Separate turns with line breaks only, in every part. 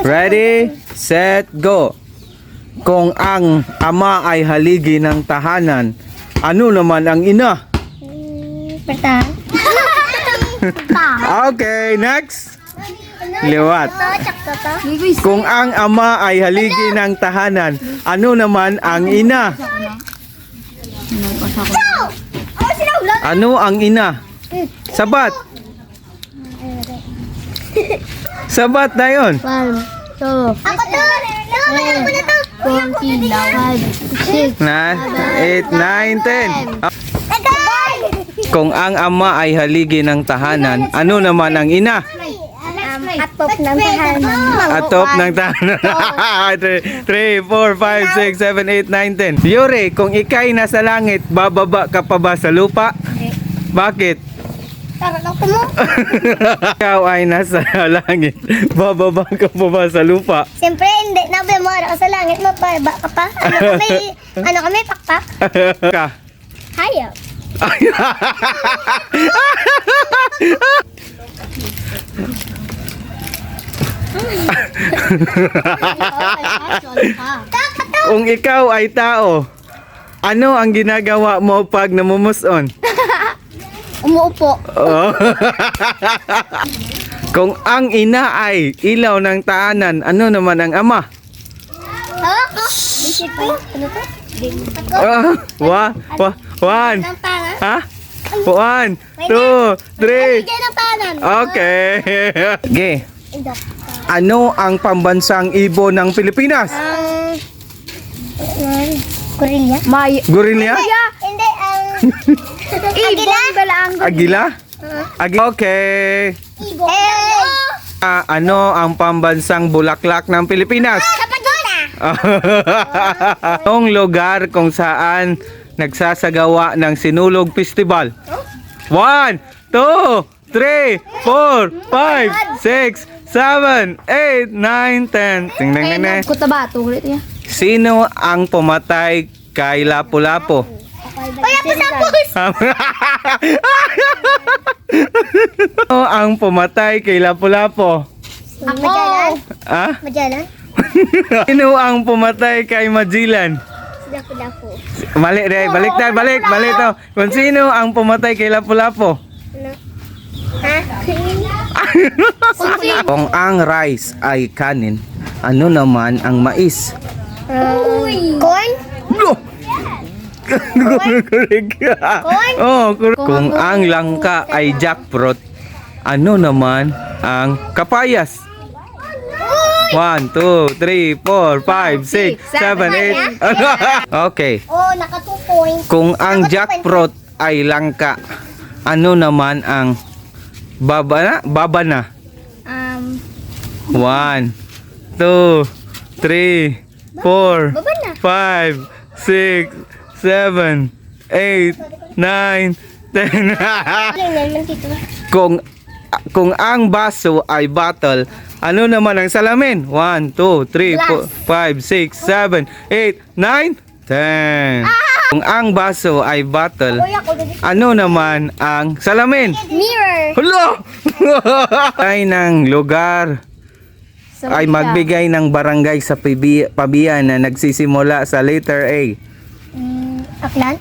Ready, set, go. Kung ang ama ay haligi ng tahanan, ano naman ang ina?
Pertahan.
Okay, next. Liwat. Kung ang ama ay haligi ng tahanan, ano naman ang ina? Ano ang ina? Sabat. Sabat na yun.
1, 2,
Ako to! Alam ko na to!
4, 5, 6,
8, 9, 10.
Tagay!
Kung ang ama ay haligi ng tahanan, ano naman ang ina?
atop ng tahanan.
Atop ng tahanan. 3, 4, 5, 6, 7, 8, 9, 10. Yuri, kung ikay nasa langit, bababa ka pa ba sa lupa? Bakit?
Tara lang ko mo!
Ikaw ay nasa langit, bababa ka pa ba sa lupa?
Siyempre, hindi. Nablamora ka sa langit. Mababa ka pa. Ano kami? Pakpak?
Ka.
Hayop.
Kung ikaw ay tao, ano ang ginagawa mo pag namumuson?
Umuupo.
Oh. Kung ang ina ay ilaw ng taanan, ano naman ang ama?
Ha? Bisip pa. Ano to?
One.
Ng tangan?
Ha? 1, 2, 3.
Bigay ng tanan.
Okay. Okay.
Indok.
Ano ang pambansang ibon ng Pilipinas?
Korea?
May
Gorilla?
Hindi,
ibon balaang
Agila? Okay.
Igo.
Ano ang pambansang bulaklak ng Pilipinas?
Kapagita.
Anong lugar kung saan nagsasagawa ng Sinulog Festival? 1, 2, 3, 4, 5, 6, 7, 8, 9, 10. Tingnan.
Kutaba, tulit niya.
Sino ang pumatay kay Lapu-Lapu?
Wala po sa pus.
Sino ang pumatay kay Lapu-Lapu?
Majalan?
Ah?
Majalan?
Sino ang pumatay kay Magellan?
Dapo-dapo.
Mali, Ray. Balik to. Kung sino ang pumatay kay Lapu-Lapu?
Ano? Ha?
Kung ang rice ay kanin, ano naman ang mais?
Corn?
No! Correct. Oh, kung ang langka ay jackfruit, ano naman ang kapayas? 1, 2, 3, 4, 5, 6, 7, 8. Okay.
Oh, naka 2 points.
Kung ang jackfruit ay langka, ano naman ang baba na? 1, 2, 3, 4, 5, 6, 7, 8, 9, 10. Kung ang baso ay bottle, ano naman ang salamin? 1, 2, 3, 4, 5, 6, 7, 8, 9, 10. Kung ang baso ay bottle, ano naman ang salamin?
Mirror.
Hello! Ay ng lugar ay magbigay ng barangay sa pabiyan na nagsisimula sa letter A.
Aklan?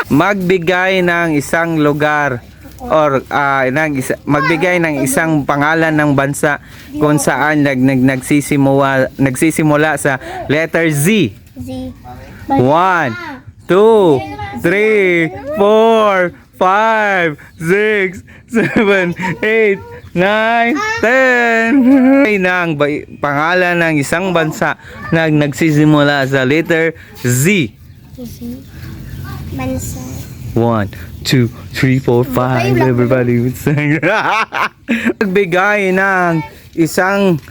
Magbigay ng isang lugar or magbigay ng isang pangalan ng bansa kung saan nagsisimula sa letter Z.
Z.
1, 2, 3, 4, 5, 6, 7, 8, 9, 10. Ay ng pangalan ng isang bansa na nagsisimula sa letter Z.
Bansa.
1, 2, 3, 4, 5. Everybody would sing. Magbigay ng isang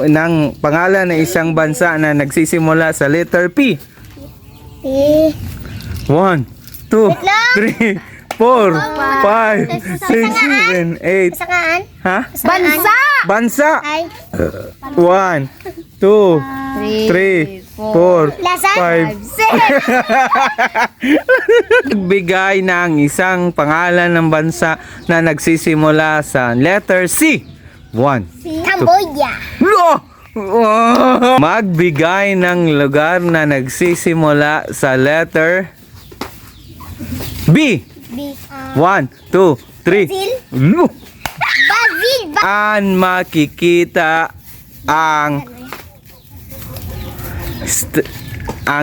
ng pangalan ng isang bansa na nagsisimula sa letter P. 1, 2, 3, 4, 5, 6, 7, 8.
Sakaan?
Ha?
Bansa!
Bansa!
Ay.
1, 2, 3, 4,
Lasa?
5. Nagbigay ng isang pangalan ng bansa na nagsisimula sa letter C. 1.
Cambodia.
Magbigay ng lugar na nagsisimula sa letter B.
B.
1, 2, 3.
Brazil. Brazil.
An makikita ang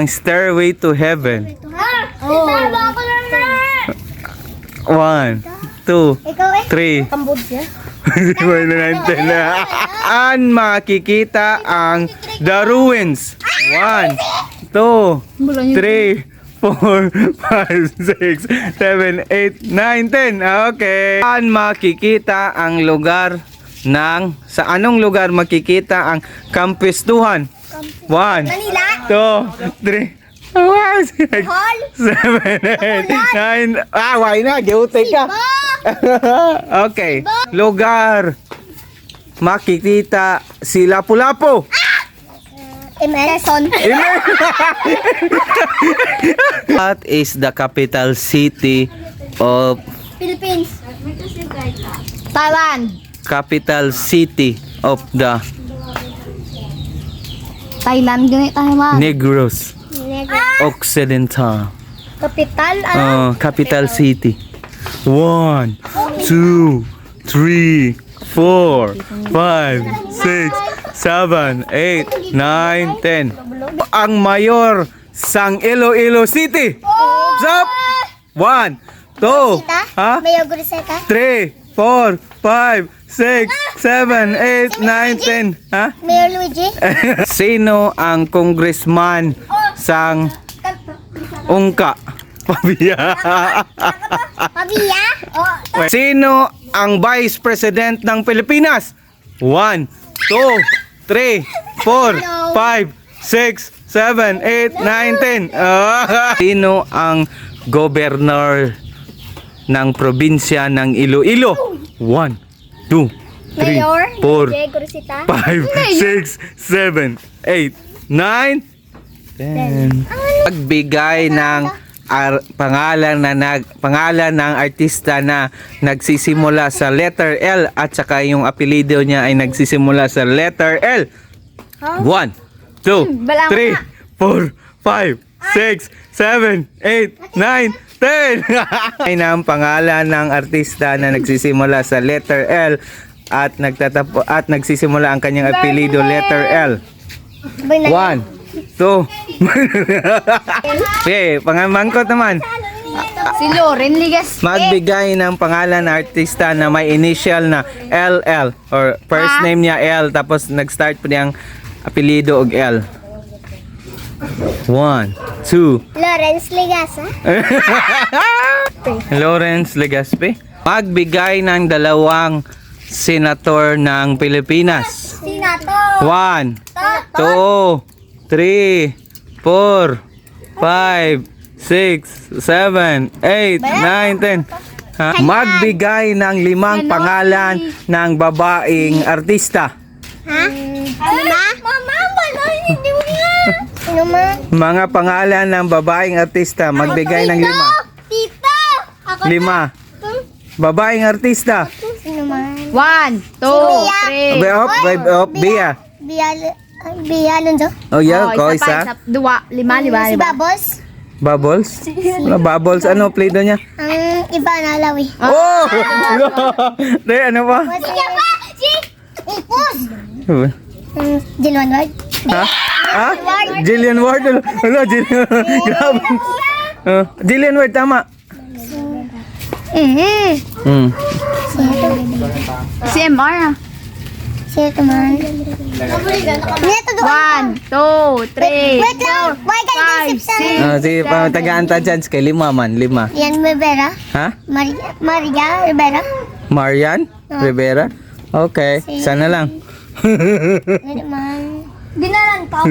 Stairway to Heaven.
Oh.
1, 2,
Ikaw eh.
3.
Cambodia.
Wala natin na. An makikita ang The Ruins. 1, 2, 3, 4, 5, 6, 7, 8, 9, 10. Okay. An makikita ang lugar ng sa anong lugar makikita ang Kampistuhan? 1,
Manila.
2, 3. 1, 6, 7, 8, 9. Why na? Giutay ka. Okay. Lugar. Makikita si Lapu-Lapu.
Quezon.
What is the capital city of
Philippines.
Taiwan.
capital city of the
Thailand ganit Taiwan.
Negros Occidental?
Kapital.
Capital city. 1, 2, 3, 4, 5, 6, 7, 8, 9, 10. Ang mayor sang Iloilo City. Sup? 1, 2, ha?
Mayo Guriseta.
3, 4, 5, 6, 7, 8, 9, 10. Ha?
Mayor Luigi.
Sino ang congressman sang Ungka? Pabia.
Pabia. Oh.
Sino ang vice president ng Pilipinas? 1, 2, 3, 4, 5, 6, 7, 8, 9, 10. Sino ang governor ng probinsya ng Iloilo? 1, 2, 3,
Mayor
4,
Luigi Guriseta.
5, 6, 7, 8, 9, 10. Pagbigay ng pangalan ng artista na nagsisimula sa letter L at saka yung apelyido niya ay nagsisimula sa letter L. 1, 2,
Balang
3, 4, 5, 6, 7, 8, 9, 10. Ay na ang pangalan ng artista na nagsisimula sa letter L at nagsisimula ang kanyang apelyido letter L. 1, 2. Okay, pangamangkot naman.
Si Loren Ligas.
Magbigay ng pangalan ng artista na may initial na LL or first name niya L tapos nag-start pa niyang apelyido og L. 1, 2.
Lawrence Legasa.
Lawrence Legaspi. Magbigay ng dalawang senator ng Pilipinas.
Sinato.
1, 2, 3, 4, 5, 6, 7, 8, 9, 10. Ha? Magbigay ng 5 pangalan ng babaeng artista.
Ha? Mama? Mama, wala. Hindi mo nga. Sino ma?
Mga pangalan ng babaeng artista. Magbigay ng 5.
Tita. Ako
5. Babaeng artista.
Sino ma?
1, 2, 3.
Bia.
Bia Alonzo.
Oh yeah, ko isa.
2, 5, 5.
Si Babos.
Bubbles? Ano Bubbles? Ano play doon niya?
Ang iba na lawi.
Oh! Re, ano pa?
Siya pa! Si Ipos! Jilwan Ward.
Ha? Ha? Jillian Ward? Ano? Jillian Grabe. Jillian Ward, tama. Hmm.
Si MR.
Siya naman. Neto doon.
1, 2, 3,
Wait lang. Why ka nag-isip sa...
Sige, tagaan ta dyan. Kay 5 man, 5.
Yan Rivera.
Ha?
Maria Rivera.
Marian? Rivera? Okay, sana lang.
Ano naman? Binalan pa.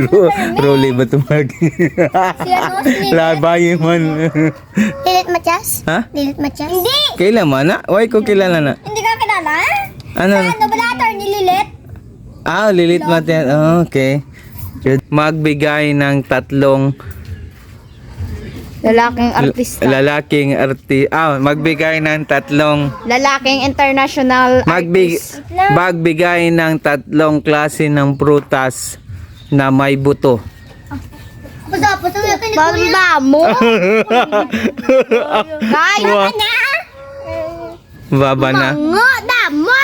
Rolly ba tumag? Labayin man.
Lilit Matias?
Ha?
Lilit Matias? Hindi!
Kailan man na? Why ko kilala na?
Hindi ka kilala?
Ano?
Nobelator ni Lilit?
Lilit Matias. Oh, okay. Good. Magbigay ng 3
Lalaking artista.
Lalaking magbigay ng tatlong
Lalaking international artist.
magbigay ng tatlong klase ng prutas na may buto.
Bamba mo. Guys.
Baba na.
Mango, damo.